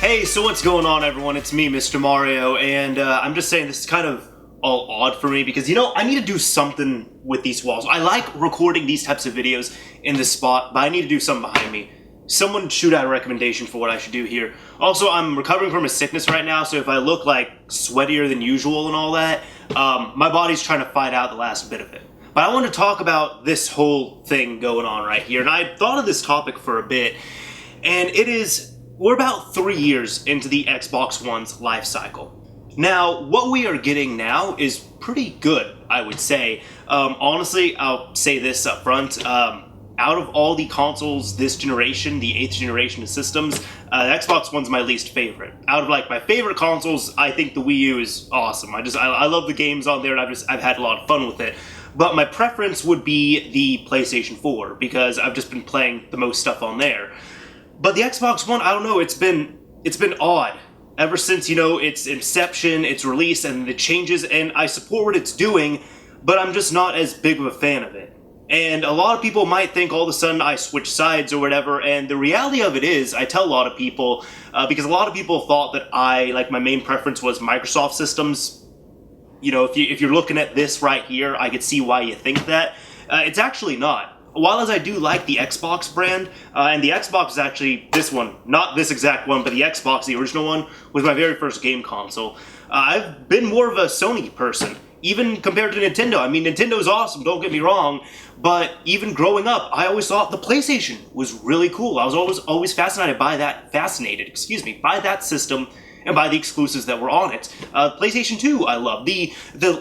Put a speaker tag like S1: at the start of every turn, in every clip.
S1: Hey, so what's going on, everyone? It's me, Mr. Mario, and I'm just saying this is kind of all odd for me because, I need to do something with these walls. I like recording these types of videos in this spot, but I need to do something behind me. Someone shoot out a recommendation for what I should do here. Also, I'm recovering from a sickness right now, so if I look like sweatier than usual and all that, my body's trying to fight out the last bit of it. But I want to talk about this whole thing going on right here, and I thought of this topic for a bit, and it is... We're about 3 years into the Xbox One's life cycle. Now, what we are getting now is pretty good, I would say. Honestly, I'll say this up front. Out of all the consoles this generation, the 8th generation of systems, the Xbox One's my least favorite. Out of my favorite consoles, I think the Wii U is awesome. I love the games on there, and I've had a lot of fun with it. But my preference would be the PlayStation 4 because I've just been playing the most stuff on there. But the Xbox One, I don't know, it's been odd ever since, its inception, its release, and the changes, and I support what it's doing, but I'm just not as big of a fan of it. And a lot of people might think all of a sudden I switch sides or whatever, and the reality of it is, I tell a lot of people, because a lot of people thought that my main preference was Microsoft systems. If you're looking at this right here, I could see why you think that. It's actually not. While as I do like the Xbox brand, and the Xbox is actually this one, not this exact one, but the Xbox, the original one, was my very first game console. I've been more of a Sony person, even compared to Nintendo. I mean, Nintendo is awesome, don't get me wrong, but even growing up, I always thought the PlayStation was really cool. I was always fascinated by that system and by the exclusives that were on it. PlayStation 2, I love. The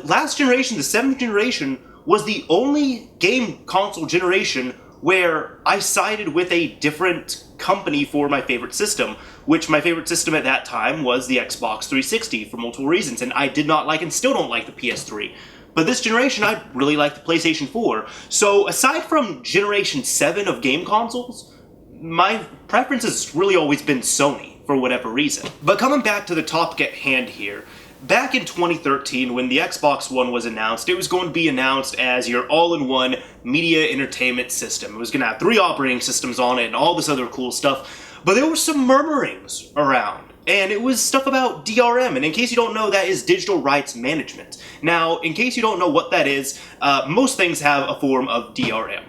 S1: last generation, the 7th generation, was the only game console generation where I sided with a different company for my favorite system, which my favorite system at that time was the Xbox 360 for multiple reasons, and I did not like and still don't like the PS3. But this generation, I really like the PlayStation 4. So aside from Generation 7 of game consoles, my preference has really always been Sony, for whatever reason. But coming back to the topic at hand here, back in 2013, when the Xbox One was announced, it was going to be announced as your all-in-one media entertainment system. It was going to have 3 operating systems on it and all this other cool stuff. But there were some murmurings around, and it was stuff about DRM, and in case you don't know, that is digital rights management. Now, in case you don't know what that is, most things have a form of DRM.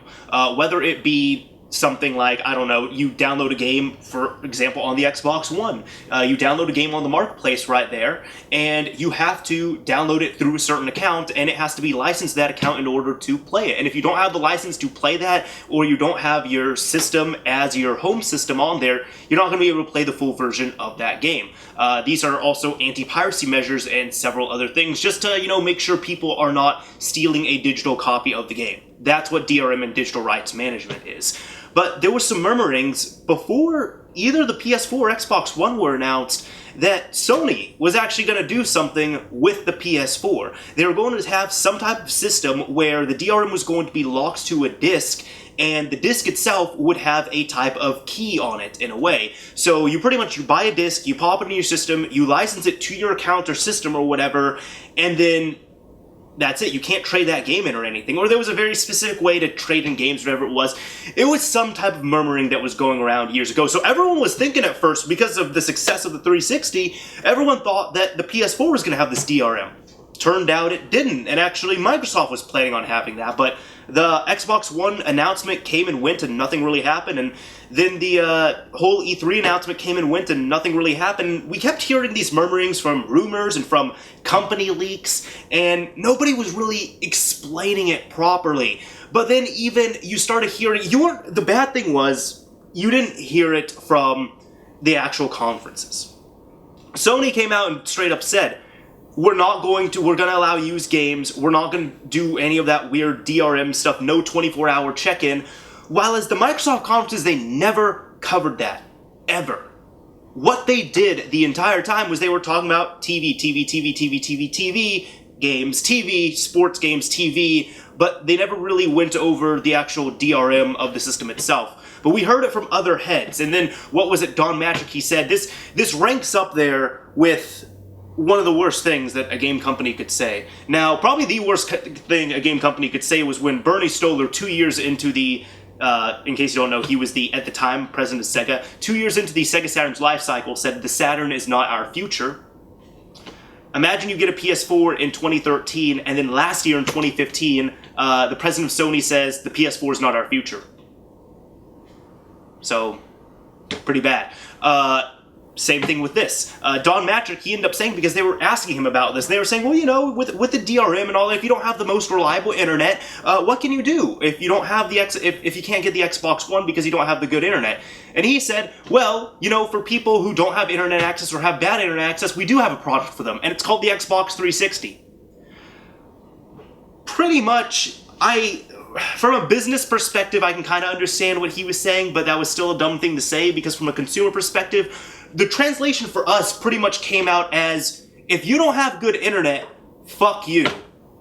S1: Whether it be something like, I don't know, you download a game, for example, on the Xbox One. You download a game on the marketplace right there, and you have to download it through a certain account, and it has to be licensed to that account in order to play it. And if you don't have the license to play that, or you don't have your system as your home system on there, you're not going to be able to play the full version of that game. These are also anti-piracy measures and several other things, just to, make sure people are not stealing a digital copy of the game. That's what DRM and digital rights management is. But there were some murmurings before either the PS4 or Xbox One were announced that Sony was actually going to do something with the PS4. They were going to have some type of system where the DRM was going to be locked to a disc, and the disc itself would have a type of key on it, in a way. So you buy a disc, you pop it in your system, you license it to your account or system or whatever, and then that's it. You can't trade that game in or anything. Or there was a very specific way to trade in games, whatever it was. It was some type of murmuring that was going around years ago. So everyone was thinking at first, because of the success of the 360, everyone thought that the PS4 was going to have this DRM. Turned out it didn't, and actually Microsoft was planning on having that, but the Xbox One announcement came and went and nothing really happened, and then the whole E3 announcement came and went and nothing really happened. We kept hearing these murmurings from rumors and from company leaks, and nobody was really explaining it properly. But then even you started hearing, the bad thing was, you didn't hear it from the actual conferences. Sony came out and straight up said, we're going to allow used games, we're not going to do any of that weird DRM stuff, no 24-hour check-in, while as the Microsoft conferences, they never covered that, ever. What they did the entire time was they were talking about TV, games, TV, sports games, TV, but they never really went over the actual DRM of the system itself. But we heard it from other heads, and then, what was it, Don Matrick, he said, this ranks up there with one of the worst things that a game company could say. Now, probably the worst thing a game company could say was when Bernie Stolar, 2 years into the in case you don't know, he was at the time, president of Sega. 2 years into the Sega Saturn's life cycle, said the Saturn is not our future. Imagine you get a PS4 in 2013, and then last year in 2015, the president of Sony says the PS4 is not our future. So, pretty bad. Same thing with this. Don Matrick, he ended up saying, because they were asking him about this, they were saying, well, you know, with the DRM and all that, if you don't have the most reliable internet, what can you do if you don't have if you can't get the Xbox One because you don't have the good internet? And he said, well, you know, for people who don't have internet access or have bad internet access, we do have a product for them, and it's called the Xbox 360. Pretty much, from a business perspective, I can kind of understand what he was saying, but that was still a dumb thing to say, because from a consumer perspective, the translation for us pretty much came out as, if you don't have good internet, fuck you.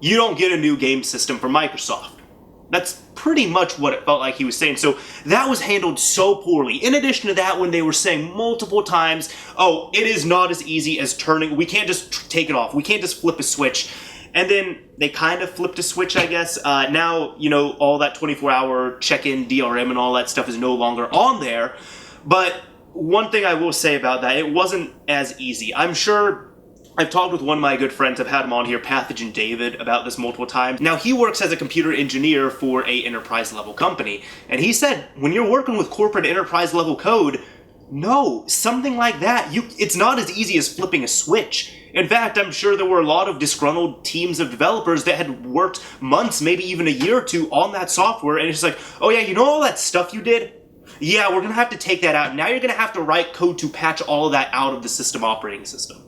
S1: You don't get a new game system from Microsoft. That's pretty much what it felt like he was saying. So that was handled so poorly. In addition to that, when they were saying multiple times, oh, it is not as easy as we can't just take it off. We can't just flip a switch. And then they kind of flipped a switch, I guess. Now, you know, all that 24-hour check-in DRM and all that stuff is no longer on there. But one thing I will say about that, it wasn't as easy. I'm sure I've talked with one of my good friends, I've had him on here, Pathogen David, about this multiple times. Now, he works as a computer engineer for a enterprise-level company. And he said, when you're working with corporate enterprise-level code, no, something like that, it's not as easy as flipping a switch. In fact, I'm sure there were a lot of disgruntled teams of developers that had worked months, maybe even a year or two on that software, and it's just like, oh yeah, you know all that stuff you did? Yeah, we're going to have to take that out. Now you're going to have to write code to patch all of that out of the system operating system.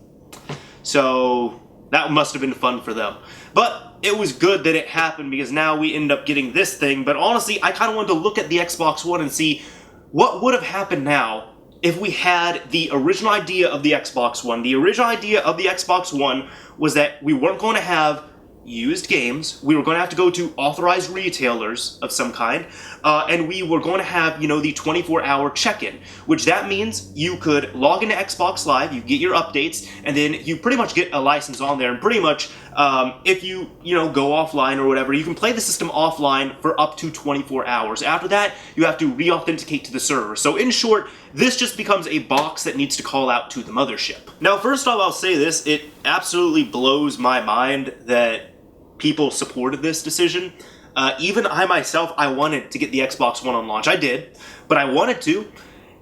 S1: So that must have been fun for them. But it was good that it happened, because now we end up getting this thing. But honestly, I kind of wanted to look at the Xbox One and see what would have happened now if we had the original idea of the Xbox One. The original idea of the Xbox One was that we weren't going to have used games, we were going to have to go to authorized retailers of some kind, and we were going to have, you know, the 24-hour check-in, which that means you could log into Xbox Live, you get your updates, and then you pretty much get a license on there, and pretty much, if you know, go offline or whatever, you can play the system offline for up to 24 hours. After that, you have to re-authenticate to the server. So in short, this just becomes a box that needs to call out to the mothership. Now, first off, I'll say this, it absolutely blows my mind that people supported this decision. Even I myself, I wanted to get the Xbox One on launch. I did, but I wanted to.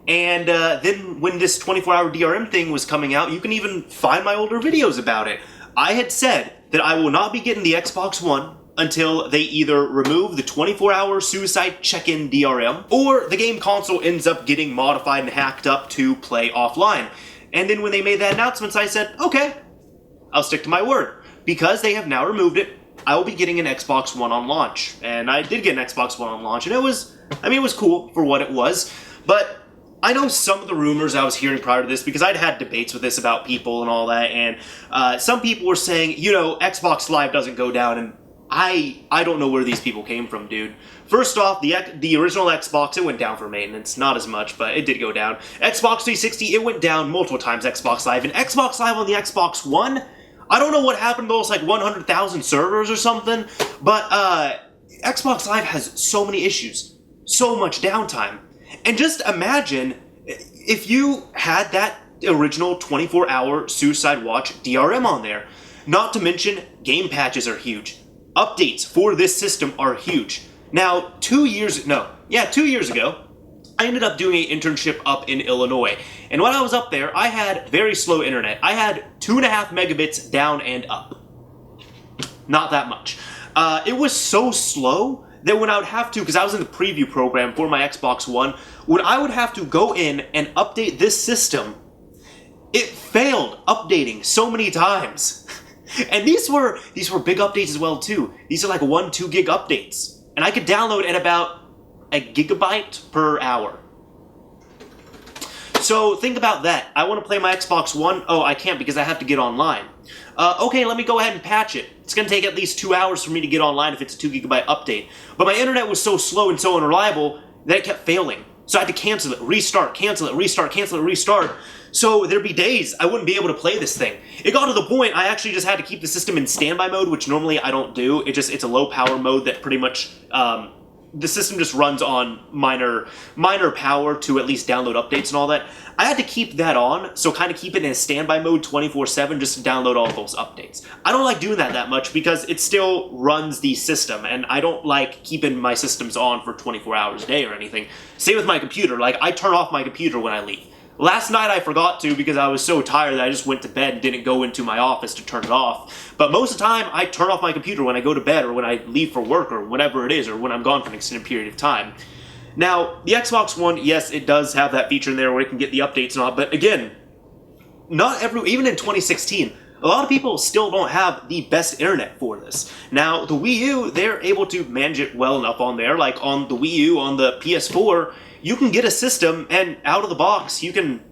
S1: And then when this 24-hour DRM thing was coming out, you can even find my older videos about it. I had said that I will not be getting the Xbox One until they either remove the 24-hour suicide check-in DRM, or the game console ends up getting modified and hacked up to play offline. And then when they made that announcement, I said, okay, I'll stick to my word. Because they have now removed it, I will be getting an Xbox One on launch. And I did get an Xbox One on launch, and it was cool for what it was. But I know some of the rumors I was hearing prior to this, because I'd had debates with this about people and all that, and some people were saying, you know, Xbox Live doesn't go down, and I don't know where these people came from, dude. First off, the original Xbox, it went down for maintenance. Not as much, but it did go down. Xbox 360, it went down multiple times, Xbox Live. And Xbox Live on the Xbox One, I don't know what happened to those, like, 100,000 servers or something, but Xbox Live has so many issues, so much downtime. And just imagine if you had that original 24-hour Suicide Watch DRM on there. Not to mention, game patches are huge. Updates for this system are huge. Now, 2 years ago, I ended up doing an internship up in Illinois. And when I was up there, I had very slow internet. I had 2.5 megabits down and up. Not that much. It was so slow that when I would have to, because I was in the preview program for my Xbox One, when I would have to go in and update this system, it failed updating so many times. And these were big updates as well too. These are like 1-2 gig updates. And I could download at about a gigabyte per hour. So think about that. I want to play my Xbox One. Oh, I can't because I have to get online. Okay, let me go ahead and patch it. It's going to take at least 2 hours for me to get online if it's a 2 gigabyte update. But my internet was so slow and so unreliable that it kept failing. So I had to cancel it, restart, cancel it, restart, cancel it, restart. So there'd be days I wouldn't be able to play this thing. It got to the point I actually just had to keep the system in standby mode, which normally I don't do. It's a low power mode that pretty much the system just runs on minor power to at least download updates and all that. I had to keep that on, so kind of keep it in a standby mode 24/7 just to download all those updates. I don't like doing that much because it still runs the system, and I don't like keeping my systems on for 24 hours a day or anything. Same with my computer. Like, I turn off my computer when I leave. Last night I forgot to because I was so tired that I just went to bed and didn't go into my office to turn it off. But most of the time I turn off my computer when I go to bed or when I leave for work or whatever it is, or when I'm gone for an extended period of time. Now, the Xbox One, yes, it does have that feature in there where it can get the updates and all, but again, even in 2016, a lot of people still don't have the best internet for this. Now, the Wii U, they're able to manage it well enough on there. Like on the Wii U, on the PS4, you can get a system and out of the box, you can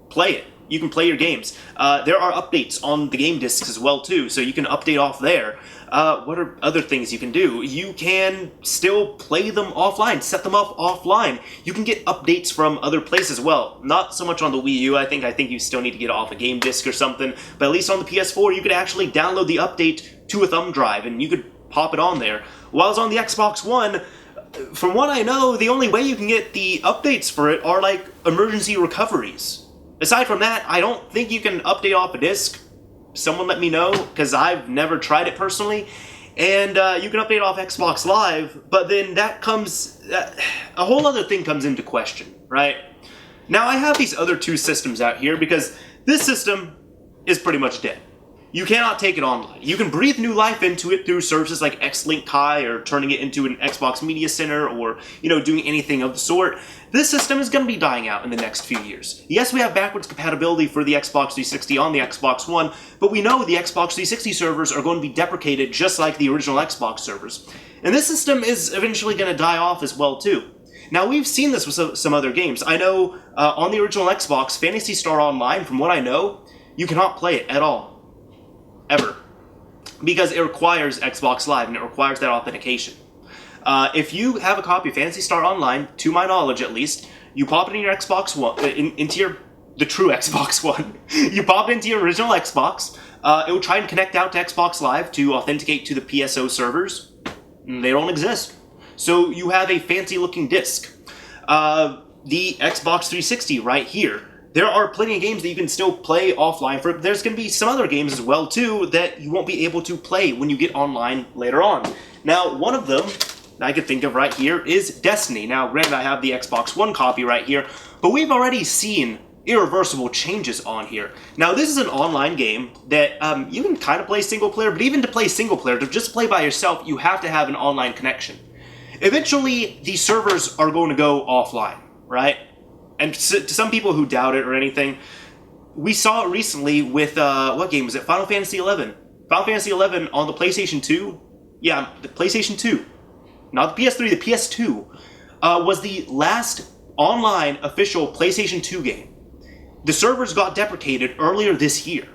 S1: play it. You can play your games. There are updates on the game discs as well too, so you can update off there. What are other things you can do? You can still play them offline, set them up offline. You can get updates from other places as well. Not so much on the Wii U, I think you still need to get it off a game disc or something, but at least on the PS4 you could actually download the update to a thumb drive and you could pop it on there. While on the Xbox One, from what I know, the only way you can get the updates for it are like emergency recoveries. Aside from that, I don't think you can update off a disc. Someone let me know, because I've never tried it personally. And you can update off Xbox Live, but then that comes... a whole other thing comes into question, right? Now, I have these other two systems out here, because this system is pretty much dead. You cannot take it online. You can breathe new life into it through services like Xlink Kai or turning it into an Xbox Media Center or, doing anything of the sort. This system is going to be dying out in the next few years. Yes, we have backwards compatibility for the Xbox 360 on the Xbox One, but we know the Xbox 360 servers are going to be deprecated just like the original Xbox servers. And this system is eventually going to die off as well too. Now, we've seen this with some other games. I know on the original Xbox, Phantasy Star Online, from what I know, you cannot play it at all. Ever. Because it requires Xbox Live and it requires that authentication. If you have a copy of Phantasy Star Online, to my knowledge at least, you pop it in your Xbox One, the true Xbox One. You pop it into your original Xbox. It will try and connect out to Xbox Live to authenticate to the PSO servers. They don't exist. So you have a fancy looking disc. The Xbox 360 right here. There are plenty of games that you can still play offline for. There's going to be some other games as well, too, that you won't be able to play when you get online later on. Now, one of them I could think of right here is Destiny. Now, granted, I have the Xbox One copy right here, but we've already seen irreversible changes on here. Now, this is an online game that you can kind of play single player, but even to play single player, to just play by yourself, you have to have an online connection. Eventually, these servers are going to go offline, right? And to some people who doubt it or anything, we saw it recently with, what game was it? Final Fantasy XI. Final Fantasy XI on the PlayStation 2. Yeah, the PlayStation 2. Not the PS3, the PS2. Was the last online official PlayStation 2 game. The servers got deprecated earlier this year.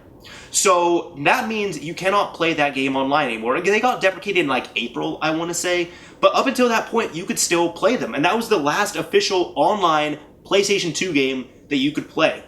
S1: So that means you cannot play that game online anymore. They got deprecated in like April, I want to say. But up until that point, you could still play them. And that was the last official online PlayStation 2 game that you could play.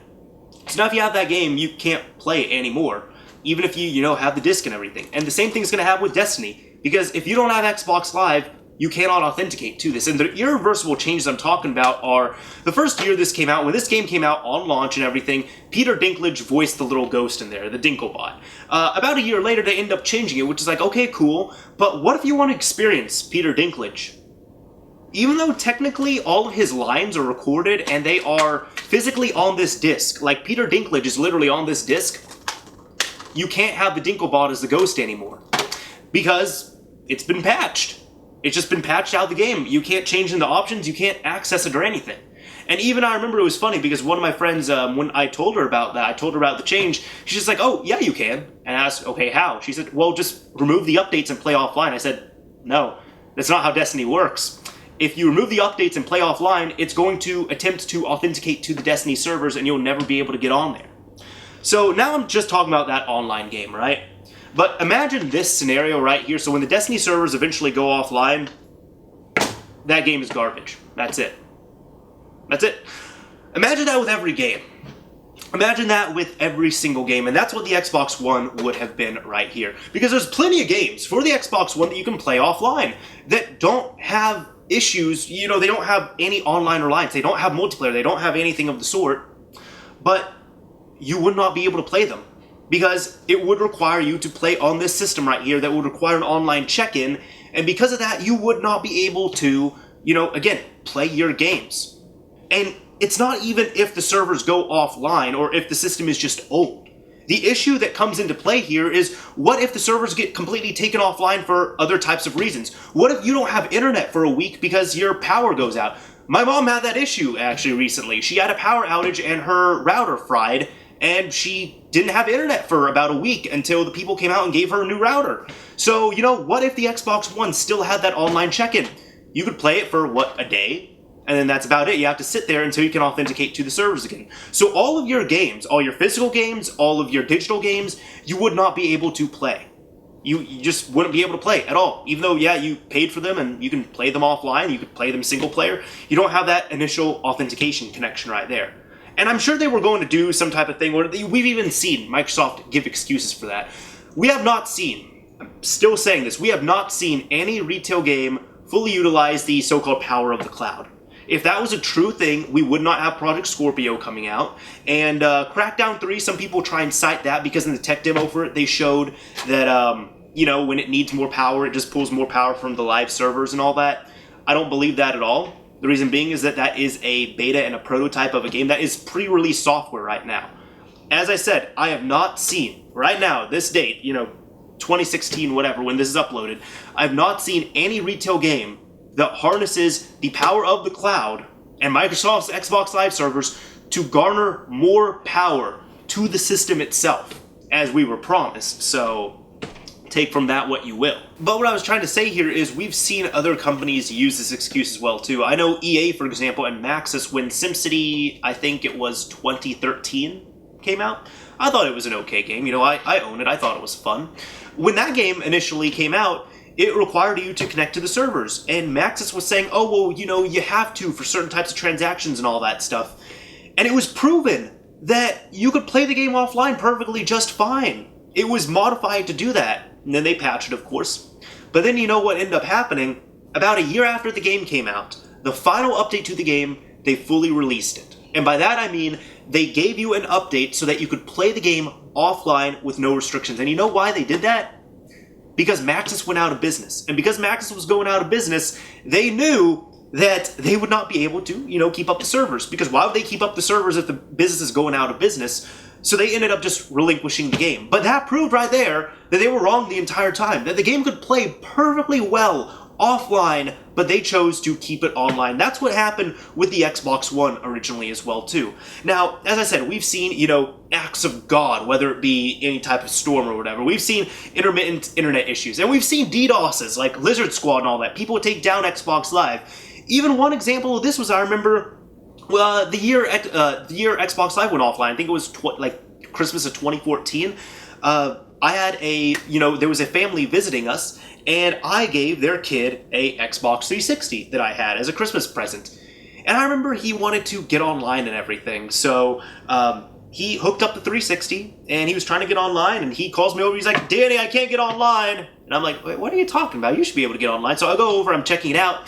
S1: So now if you have that game, you can't play it anymore, even if you have the disc and everything. And the same thing's going to happen with Destiny, because if you don't have Xbox Live, you cannot authenticate to this. And the irreversible changes I'm talking about are, the first year this came out, when this game came out on launch and everything, Peter Dinklage voiced the little ghost in there, the Dinklebot. About a year later, they end up changing it, which is like, okay, cool, but what if you want to experience Peter Dinklage? Even though technically all of his lines are recorded and they are physically on this disc, like Peter Dinklage is literally on this disc, you can't have the Dinklebot as the ghost anymore. Because it's been patched. It's just been patched out of the game. You can't change in the options, you can't access it or anything. And even I remember it was funny because one of my friends, when I told her about that, I told her about the change, she's just like, oh, yeah, you can. And I asked, okay, how? She said, well, just remove the updates and play offline. I said, no, that's not how Destiny works. If you remove the updates and play offline, it's going to attempt to authenticate to the Destiny servers and you'll never be able to get on there. So now I'm just talking about that online game, right? But imagine this scenario right here. So when the Destiny servers eventually go offline, that game is garbage. That's it. That's it. Imagine that with every game. Imagine that with every single game, and that's what the Xbox One would have been right here. Because there's plenty of games for the Xbox One that you can play offline that don't have issues. You know, they don't have any online reliance. They don't have multiplayer. They don't have anything of the sort. But you would not be able to play them because it would require you to play on this system right here that would require an online check-in. And because of that, you would not be able to, you know, again, play your games. And it's not even if the servers go offline or if the system is just old. The issue that comes into play here is, what if the servers get completely taken offline for other types of reasons? What if you don't have internet for a week because your power goes out? My mom had that issue actually recently. She had a power outage and her router fried, and she didn't have internet for about a week until the people came out and gave her a new router. So, you know, what if the Xbox One still had that online check-in? You could play it for, what, a day? And then that's about it. You have to sit there until you can authenticate to the servers again. So all of your games, all your physical games, all of your digital games, you would not be able to play. You just wouldn't be able to play at all. Even though, yeah, you paid for them and you can play them offline, you could play them single player, you don't have that initial authentication connection right there. And I'm sure they were going to do some type of thing where we've even seen Microsoft give excuses for that. We have not seen, I'm still saying this, we have not seen any retail game fully utilize the so-called power of the cloud. If that was a true thing, we would not have Project Scorpio coming out. And Crackdown 3, some people try and cite that because in the tech demo for it, they showed that, you know, when it needs more power, it just pulls more power from the live servers and all that. I don't believe that at all. The reason being is that that is a beta and a prototype of a game that is pre-release software right now. As I said, I have not seen, right now, this date, you know, 2016, whatever, when this is uploaded, I have not seen any retail game that harnesses the power of the cloud and Microsoft's Xbox Live servers to garner more power to the system itself, as we were promised. So take from that what you will. But what I was trying to say here is we've seen other companies use this excuse as well too. I know EA, for example, and Maxis, when SimCity, I think it was 2013, came out, I thought it was an okay game. You know, I own it. I thought it was fun. When that game initially came out, it required you to connect to the servers. And Maxis was saying, oh, well, you know, you have to for certain types of transactions and all that stuff. And it was proven that you could play the game offline perfectly just fine. It was modified to do that. And then they patched it, of course. But then you know what ended up happening? About a year after the game came out, the final update to the game, they fully released it. And by that I mean, they gave you an update so that you could play the game offline with no restrictions. And you know why they did that? Because Maxis went out of business. And because Maxis was going out of business, they knew that they would not be able to, you know, keep up the servers. Because why would they keep up the servers if the business is going out of business? So they ended up just relinquishing the game. But that proved right there that they were wrong the entire time. That the game could play perfectly well offline, but they chose to keep it online. That's what happened with the Xbox One originally as well too. Now, as I said, we've seen, you know, acts of God, whether it be any type of storm or whatever. We've seen intermittent internet issues, and we've seen DDoSes like Lizard Squad and all that. People would take down Xbox Live. Even one example of this was, I remember, the year Xbox Live went offline. I think it was like Christmas of 2014. I had there was a family visiting us, and I gave their kid a Xbox 360 that I had as a Christmas present. And I remember he wanted to get online and everything, so he hooked up the 360, and he was trying to get online, and he calls me over, he's like, Danny, I can't get online. And I'm like, wait, what are you talking about? You should be able to get online. So I go over, I'm checking it out,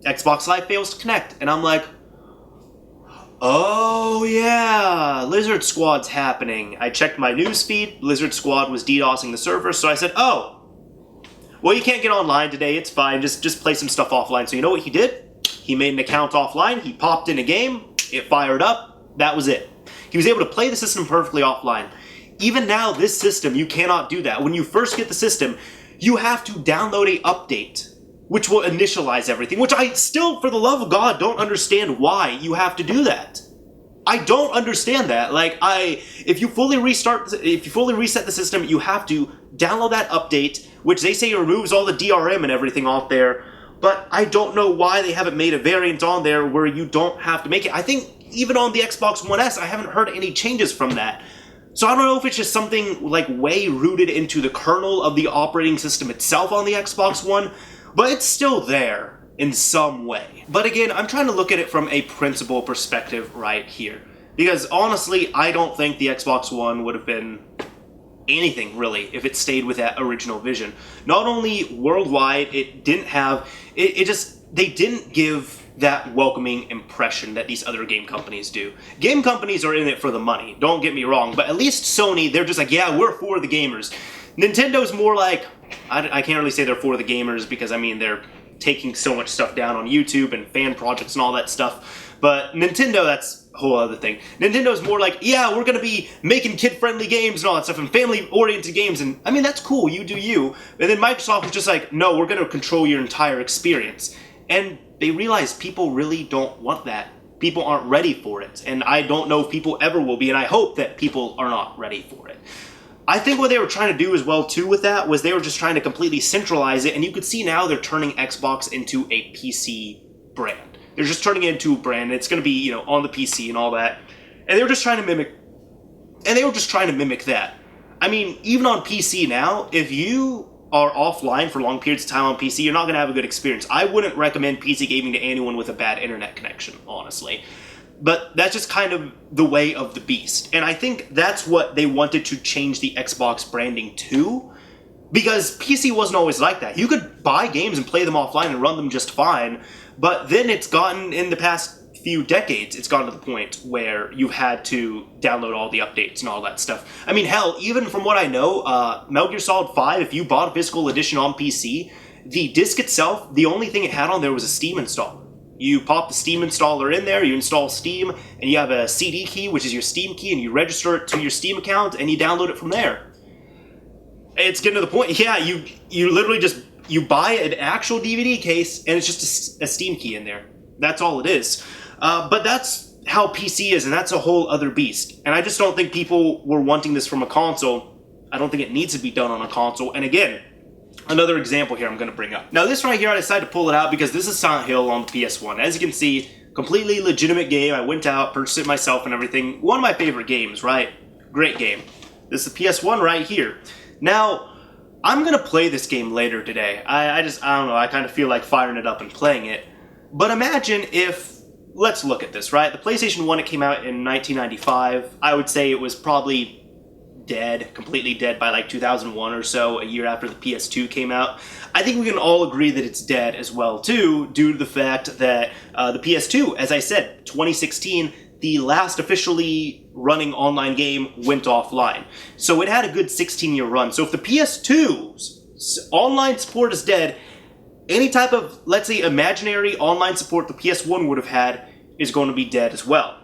S1: Xbox Live fails to connect, and I'm like, oh yeah, Lizard Squad's happening. I checked my news feed, Lizard Squad was DDoSing the server, so I said, oh, well, you can't get online today, it's fine, just play some stuff offline. So you know what he did? He made an account offline, he popped in a game, it fired up, that was it. He was able to play the system perfectly offline. Even now, this system, you cannot do that. When you first get the system, you have to download a update, which will initialize everything, which I still, for the love of God, don't understand why you have to do that. I don't understand that. Like, if you fully reset the system, you have to download that update, which they say removes all the DRM and everything off there. But I don't know why they haven't made a variant on there where you don't have to make it. I think even on the Xbox One S, I haven't heard any changes from that. So I don't know if it's just something like way rooted into the kernel of the operating system itself on the Xbox One, but it's still there in some way. But again, I'm trying to look at it from a principle perspective right here. Because honestly, I don't think the Xbox One would have been anything really if it stayed with that original vision. Not only worldwide, it didn't have, it just they didn't give that welcoming impression that these other game companies do. Game companies are in it for the money, don't get me wrong, but at least Sony, they're just like, yeah, we're for the gamers. Nintendo's more like, I can't really say they're for the gamers because, I mean, they're taking so much stuff down on YouTube and fan projects and all that stuff, but Nintendo, that's a whole other thing. Nintendo's more like, yeah, we're gonna be making kid-friendly games and all that stuff, and family-oriented games, and, I mean, that's cool, you do you. And then Microsoft is just like, no, we're gonna control your entire experience. And they realize people really don't want that. People aren't ready for it. And I don't know if people ever will be, and I hope that people are not ready for it. I think what they were trying to do as well, too, with that, was they were just trying to completely centralize it, and you could see now they're turning Xbox into a PC brand. They're just turning it into a brand, and it's going to be, on the PC and all that. And they were just trying to mimic that. I mean, even on PC now, if you are offline for long periods of time on PC, you're not going to have a good experience. I wouldn't recommend PC gaming to anyone with a bad internet connection, honestly. But that's just kind of the way of the beast. And I think that's what they wanted to change the Xbox branding to, because PC wasn't always like that. You could buy games and play them offline and run them just fine, but then it's gotten, in the past few decades, it's gotten to the point where you've had to download all the updates and all that stuff. I mean, hell, even from what I know, Metal Gear Solid 5, if you bought a physical edition on PC, the disc itself, the only thing it had on there was a Steam installer. You pop the Steam installer in there, you install Steam, and you have a CD key, which is your Steam key, and you register it to your Steam account, and you download it from there. It's getting to the point, yeah, you literally just, you buy an actual DVD case, and it's just a Steam key in there. That's all it is. But that's how PC is, and that's a whole other beast. And I just don't think people were wanting this from a console. I don't think it needs to be done on a console. And again, another example here I'm going to bring up. Now this right here, I decided to pull it out because this is Silent Hill on the PS1. As you can see, completely legitimate game. I went out, purchased it myself and everything. One of my favorite games, right? Great game. This is the PS1 right here. Now, I'm going to play this game later today. I don't know, I kind of feel like firing it up and playing it. But imagine if, let's look at this, right? The PlayStation 1, it came out in 1995. I would say it was probably dead, completely dead by like 2001 or so, a year after the PS2 came out. I think we can all agree that it's dead as well too, due to the fact that the PS2, as I said, 2016, the last officially running online game went offline. So it had a good 16-year run. So if the PS2's online support is dead, any type of, let's say, imaginary online support the PS1 would have had is going to be dead as well.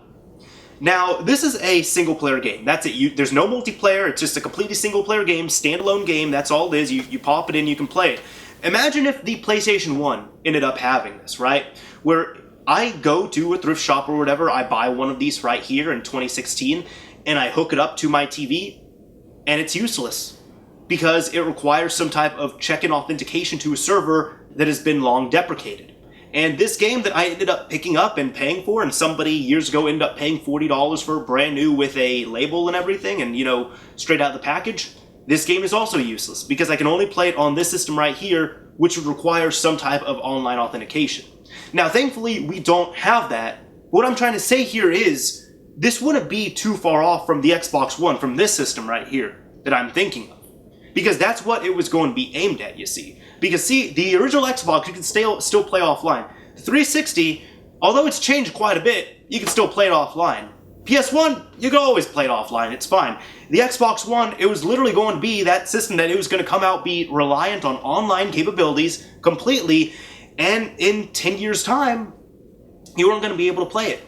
S1: Now, this is a single-player game. That's it. There's no multiplayer. It's just a completely single-player game, standalone game. That's all it is. You pop it in, you can play it. Imagine if the PlayStation 1 ended up having this, right? Where I go to a thrift shop or whatever, I buy one of these right here in 2016, and I hook it up to my TV, and it's useless. Because it requires some type of check-in authentication to a server that has been long deprecated. And this game that I ended up picking up and paying for, and somebody years ago ended up paying $40 for brand new with a label and everything, and, straight out of the package, this game is also useless, because I can only play it on this system right here, which would require some type of online authentication. Now, thankfully, we don't have that. What I'm trying to say here is, this wouldn't be too far off from the Xbox One, from this system right here, that I'm thinking of. Because that's what it was going to be aimed at, you see. Because, see, the original Xbox, you can still play offline. 360, although it's changed quite a bit, you can still play it offline. PS1, you can always play it offline, it's fine. The Xbox One, it was literally going to be that system that it was going to come out, be reliant on online capabilities completely, and in 10 years' time, you weren't going to be able to play it.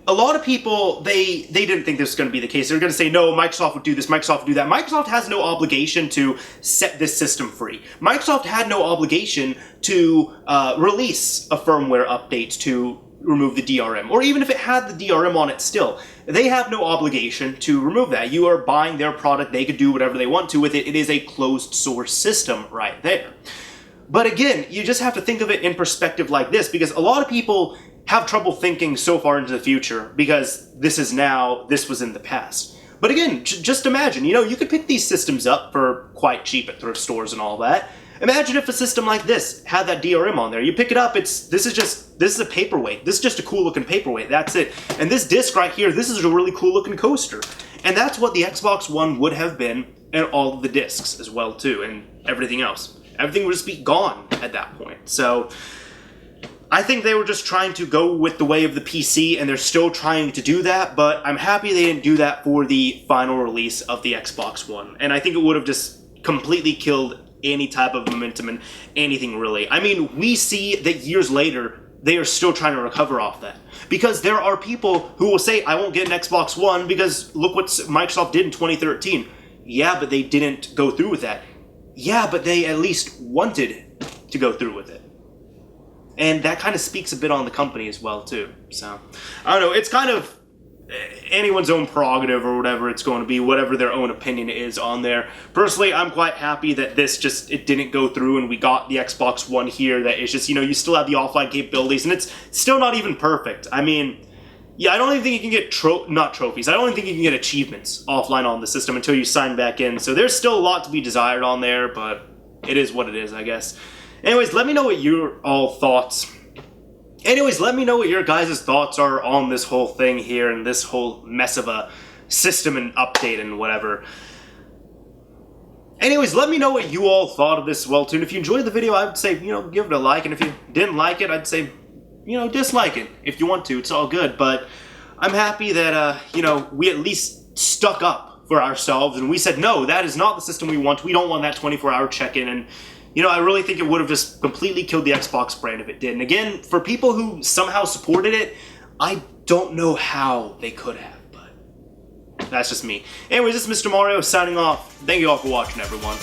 S1: A lot of people, they didn't think this was going to be the case. They're going to say, no, Microsoft would do this, Microsoft would do that. Microsoft has no obligation to set this system free. Microsoft had no obligation to release a firmware update to remove the DRM. Or even if it had the DRM on it still, they have no obligation to remove that. You are buying their product, they could do whatever they want to with it. It is a closed source system right there. But again, you just have to think of it in perspective like this, because a lot of people have trouble thinking so far into the future because this is now, this was in the past. But again, just imagine, you could pick these systems up for quite cheap at thrift stores and all that. Imagine if a system like this had that DRM on there. You pick it up, this is a paperweight. This is just a cool looking paperweight, that's it. And this disc right here, this is a really cool looking coaster. And that's what the Xbox One would have been, and all of the discs as well too, and everything else. Everything would just be gone at that point. So, I think they were just trying to go with the way of the PC, and they're still trying to do that, but I'm happy they didn't do that for the final release of the Xbox One. And I think it would have just completely killed any type of momentum and anything really. I mean, we see that years later, they are still trying to recover off that. Because there are people who will say, I won't get an Xbox One because look what Microsoft did in 2013. Yeah, but they didn't go through with that. Yeah, but they at least wanted to go through with it. And that kind of speaks a bit on the company as well, too. So, I don't know, it's kind of anyone's own prerogative or whatever it's going to be, whatever their own opinion is on there. Personally, I'm quite happy that this it didn't go through and we got the Xbox One here that is just, you still have the offline capabilities and it's still not even perfect. I mean, yeah, I don't even think you can get not trophies. I don't even think you can get achievements offline on the system until you sign back in. So there's still a lot to be desired on there, but it is what it is, I guess. Anyways, let me know what your thoughts. Anyways, let me know what your guys' thoughts are on this whole thing here and this whole mess of a system and update and whatever. Anyways, let me know what you all thought of this as well, too. And if you enjoyed the video, I would say, give it a like. And if you didn't like it, I'd say, dislike it if you want to. It's all good. But I'm happy that, we at least stuck up for ourselves. And we said, no, that is not the system we want. We don't want that 24-hour check-in. And I really think it would have just completely killed the Xbox brand if it did. And again, for people who somehow supported it, I don't know how they could have, but that's just me. Anyways, this is Mr. Mario signing off. Thank you all for watching, everyone.